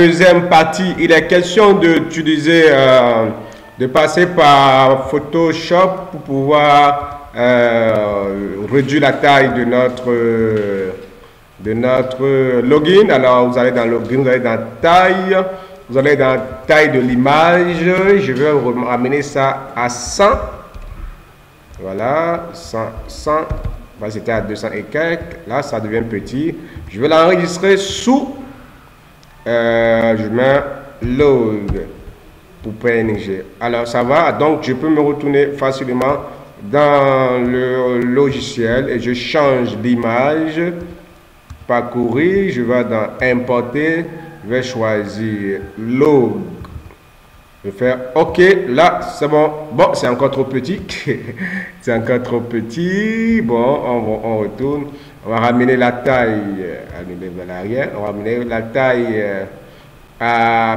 Deuxième partie, il est question d'utiliser, de passer par Photoshop pour pouvoir réduire la taille de notre login. Alors, vous allez dans login, vous allez dans taille, vous allez dans taille de l'image. Je vais ramener ça à 100. Voilà, 100. C'était à 200 et quelques. Là, ça devient petit. Je vais l'enregistrer sous. Je mets log pour PNG. Alors, ça va. Donc, je peux me retourner facilement dans le logiciel et je change d'image. Parcourir. Je vais dans importer. Je vais choisir log. Je vais faire OK. Là, c'est bon. Bon, c'est encore trop petit. C'est encore trop petit. Bon, on retourne. On va ramener la taille à l'arrière. On va ramener la taille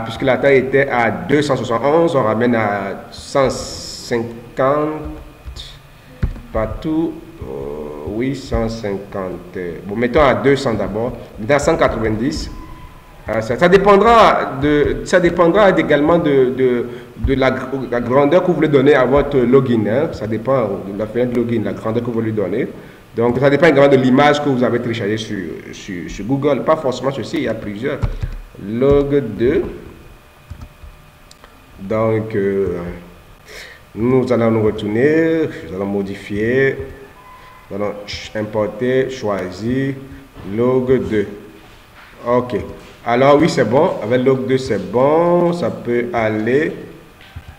puisque la taille était à 271. On ramène à 150 partout. Oui, 150. Bon, mettons à 200 d'abord. Dans 190. Ça dépendra également de la grandeur que vous voulez donner à votre login. Hein. Ça dépend de la fenêtre login, la grandeur que vous voulez donner. Donc, ça dépend également de l'image que vous avez téléchargée sur Google. Pas forcément ceci, il y a plusieurs. Log 2. Donc, nous allons nous retourner. Nous allons modifier. Nous allons importer, choisir log 2. OK. Alors oui, c'est bon. Avec log 2, c'est bon. Ça peut aller.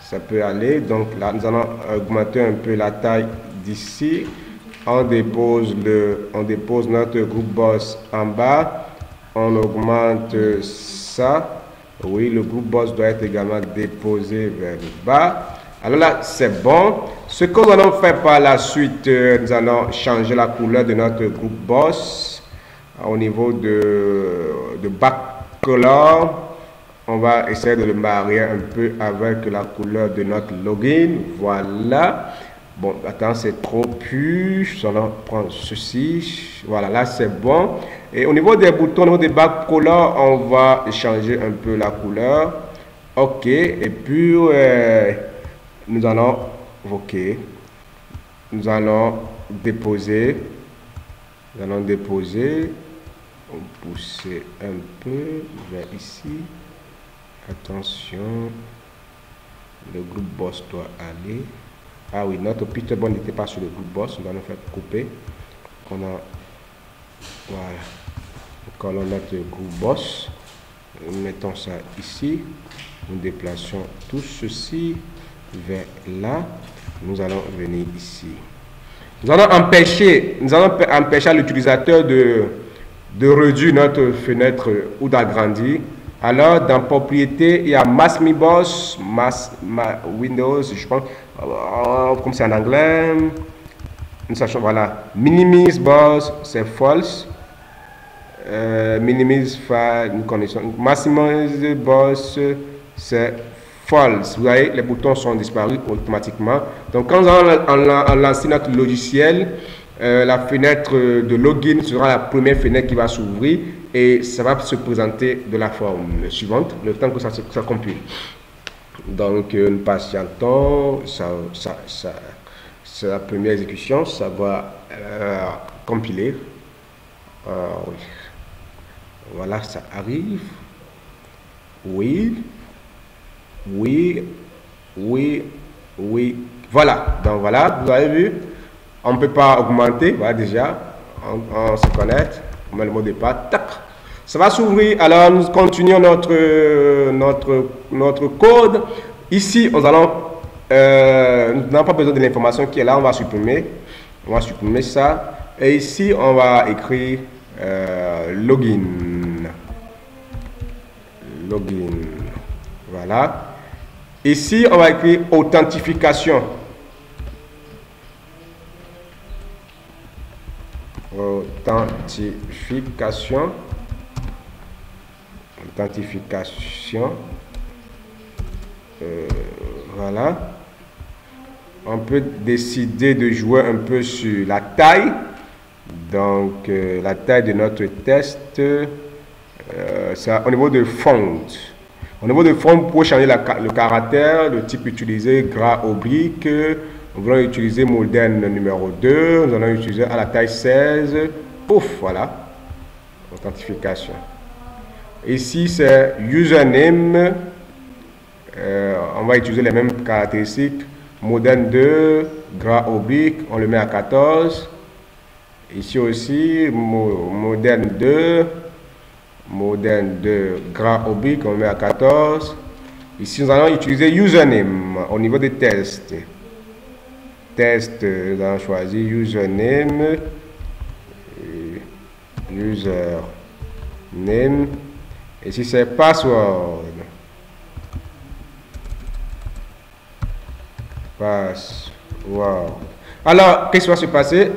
Ça peut aller. Donc là, nous allons augmenter un peu la taille d'ici. On dépose notre groupe boss en bas. On augmente ça. Oui, le groupe boss doit être également déposé vers le bas. Alors là, c'est bon. Ce que nous allons faire par la suite, nous allons changer la couleur de notre groupe boss au niveau de backcolor. On va essayer de le marier un peu avec la couleur de notre login. Voilà. Bon, attends, c'est trop plus. Nous allons prendre ceci. Voilà, là c'est bon. Et au niveau des boutons, au niveau des backcolor, on va changer un peu la couleur. OK. Et puis, nous allons OK. Nous allons déposer. Nous allons déposer. On pousser un peu vers ici. Attention. Le groupe boss doit aller. Ah oui, notre Peter Bond n'était pas sur le groupe boss. Nous allons faire couper. Voilà. Nous collons notre groupe boss. Nous mettons ça ici. Nous déplaçons tout ceci vers là. Nous allons venir ici. Nous allons empêcher à l'utilisateur de réduire notre fenêtre ou d'agrandir. Alors, dans propriété, il y a Mask Me Boss, Windows, je pense, comme c'est en anglais. Nous sachons, voilà. Minimize Boss, c'est false. Minimize File, une connexion. Maximize Boss, c'est false. Vous voyez, les boutons sont disparus automatiquement. Donc, quand nous allons lancer notre logiciel, la fenêtre de login sera la première fenêtre qui va s'ouvrir et ça va se présenter de la forme suivante, le temps que ça compile. Donc, nous patientons, c'est la première exécution, ça va compiler. Oui. Voilà, ça arrive. Oui. Voilà, donc voilà, vous avez vu. On ne peut pas augmenter, voilà déjà, on se connecte, on met le mot de passe, tac, ça va s'ouvrir. Alors nous continuons notre code. Ici, nous n'avons pas besoin de l'information qui est là, on va supprimer ça. Et ici, on va écrire login, voilà. Ici, on va écrire authentification. Voilà. On peut décider de jouer un peu sur la taille. Donc, la taille de notre test, ça, au niveau de font. Au niveau de font, vous pouvez changer le caractère, le type utilisé, gras, oblique. Nous allons utiliser moderne numéro 2. Nous allons utiliser à la taille 16. Ouf, voilà. Authentification. Ici, c'est username. On va utiliser les mêmes caractéristiques. Moderne 2, gras, oblique. On le met à 14. Ici aussi, moderne 2. Moderne 2, gras, oblique. On le met à 14. Ici, nous allons utiliser username au niveau des tests. Test, nous allons choisir username. Username. Ici, c'est password. Password. Alors, qu'est-ce qui va se passer?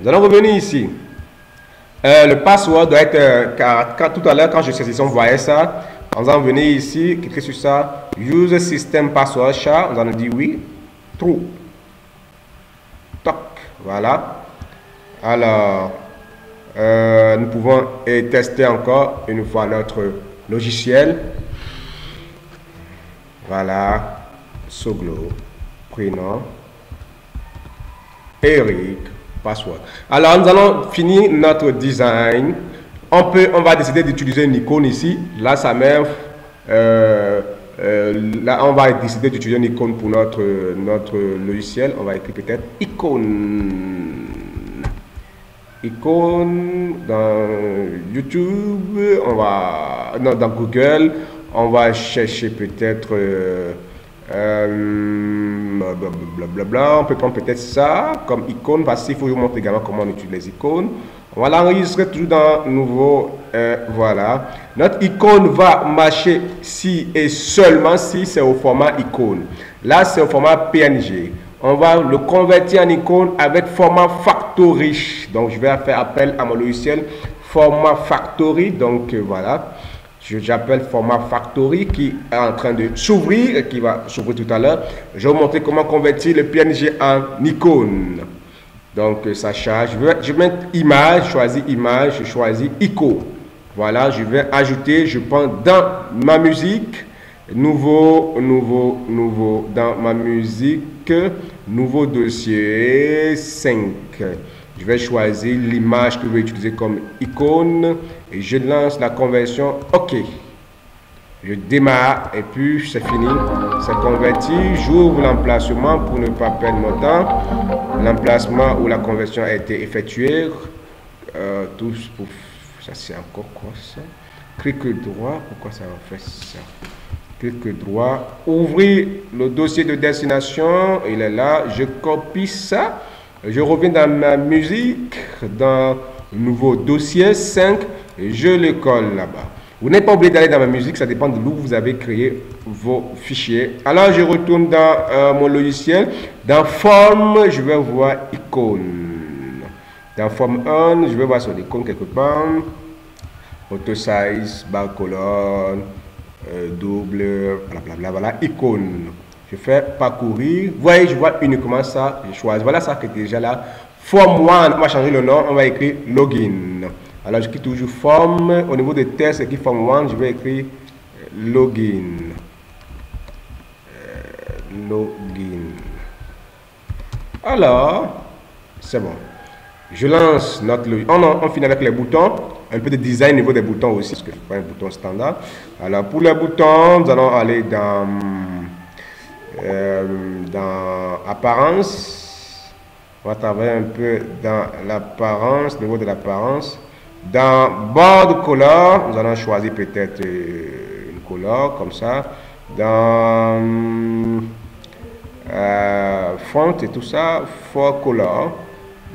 Nous allons revenir ici. Le password doit être, car tout à l'heure, quand je saisissais, on voyait ça. Nous allons venir ici, cliquer sur ça. Use system password char. Nous allons dire oui. True. Toc. Voilà. Alors, nous pouvons tester encore une fois notre logiciel. Voilà. Soglo. Prénom. Eric. Password. Alors, nous allons finir notre design. On va décider d'utiliser une icône ici. Là, ça met. Là, on va décider d'utiliser une icône pour notre logiciel. On va écrire peut-être icône. Icône dans YouTube. Dans Google. On va chercher peut-être. Blablabla. On peut prendre peut-être ça comme icône parce qu'il faut vous montrer également comment on utilise les icônes. On va l'enregistrer toujours dans nouveau. Voilà. Notre icône va marcher si et seulement si c'est au format icône. Là, c'est au format PNG. On va le convertir en icône avec format Factory. Donc, je vais faire appel à mon logiciel format Factory. Donc, voilà. J'appelle format Factory qui est en train de s'ouvrir et qui va s'ouvrir tout à l'heure. Je vais vous montrer comment convertir le PNG en icône. Donc ça charge. Je vais mettre image, choisis image, je choisis icône. Voilà, je vais ajouter, je prends dans ma musique, nouveau, dans ma musique, nouveau dossier 5. Je vais choisir l'image que je vais utiliser comme icône et je lance la conversion OK. Je démarre et puis c'est fini, c'est converti. J'ouvre l'emplacement pour ne pas perdre mon temps. L'emplacement où la conversion a été effectuée. Ça c'est encore quoi ça? Clic droit, pourquoi ça en fait ça? Clic droit, ouvrir le dossier de destination, il est là, je copie ça. Je reviens dans ma musique, dans le nouveau dossier 5, et je le colle là-bas. Vous n'êtes pas obligé d'aller dans ma musique, ça dépend de où vous avez créé vos fichiers. Alors, je retourne dans mon logiciel. Dans Forme, je vais voir icône. Dans Forme 1, je vais voir sur l'icône quelque part. Auto size, barre colonne, double, blablabla, voilà, icône. Je fais parcourir. Vous voyez, je vois uniquement ça. Je choisis. Voilà ça qui est déjà là. Forme 1, on va changer le nom. On va écrire login. Alors, je quitte toujours forme. Au niveau des tests, écrit forme 1, je vais écrire login. Login. Alors, c'est bon. Je lance notre login. On finit avec les boutons. Un peu de design au niveau des boutons aussi, parce que je prends un bouton standard. Alors, pour les boutons, nous allons aller dans apparence. On va travailler un peu dans l'apparence, au niveau de l'apparence. Dans board color, nous allons choisir peut-être une couleur comme ça. Dans font et tout ça, for color.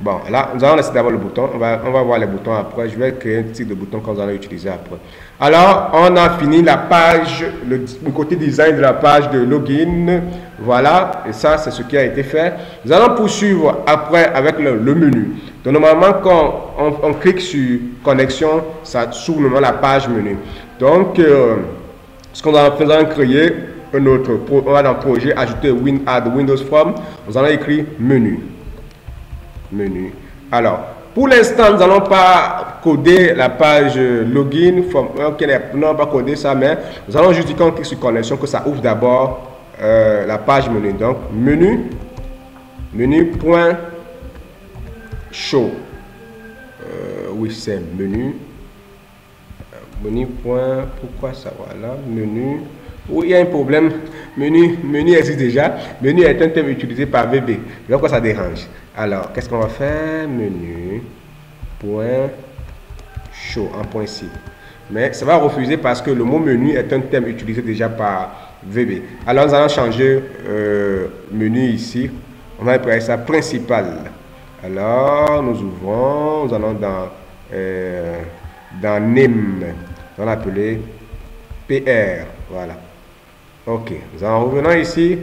Bon, là, nous allons laisser d'abord le bouton. On va voir les boutons après. Je vais créer un type de bouton qu'on va utiliser après. Alors, on a fini la page, le côté design de la page de login. Voilà, et ça, c'est ce qui a été fait. Nous allons poursuivre après avec le menu. Donc, normalement, quand on clique sur connexion, ça s'ouvre la page menu. Donc, ce qu'on va faire, créer un autre. On va dans projet, ajouter add Windows Form. Nous allons écrire menu. Menu. Alors, pour l'instant, nous n'allons pas coder la page login. Non, pas coder ça, mais nous allons juste dire quand on clique sur connexion que ça ouvre d'abord la page menu. Donc, menu.show. Oui, c'est menu. Menu. Pourquoi ça? Voilà, menu. Oui, il y a un problème. Menu existe déjà. Menu est un terme utilisé par VB. Donc, quoi ça dérange? Alors, qu'est-ce qu'on va faire? Menu.show en point C. Mais ça va refuser parce que le mot menu est un terme utilisé déjà par VB. Alors, nous allons changer menu ici. On va appeler ça principal. Alors, nous ouvrons. Nous allons dans name. On va l'appeler PR. Voilà. Ok. Nous allons revenir ici.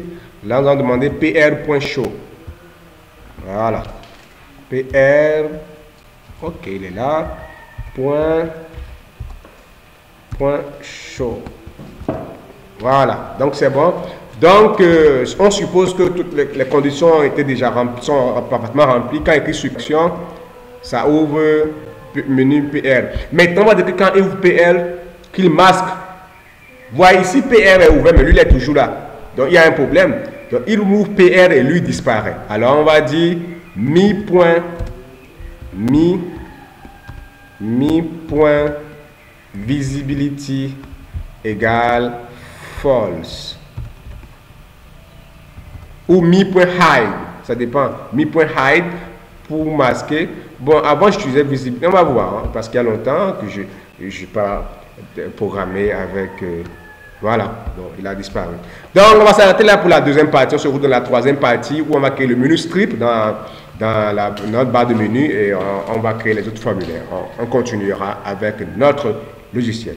Là, nous allons demander pr.show. Voilà. PR. Ok, il est là. Show. Voilà. Donc, c'est bon. Donc, on suppose que toutes les conditions ont été déjà remplies, sont parfaitement remplies. Quand il écrit succession, ça ouvre menu PR. Maintenant, on va dire que quand il ouvre PR, qu'il masque. Voyez ici, PR est ouvert, mais lui, il est toujours là. Donc, il y a un problème. Donc, il ouvre PR et lui disparaît. Alors, on va dire mi.visibility égale false. Ou mi.hide. Ça dépend. Mi.hide pour masquer. Bon, avant, j'utilisais visibility. On va voir, hein, parce qu'il y a longtemps que je n'ai pas programmé avec... voilà, donc il a disparu. Donc, on va s'arrêter là pour la deuxième partie. On se retrouve dans la troisième partie où on va créer le menu strip dans notre barre de menu et on va créer les autres formulaires. On continuera avec notre logiciel.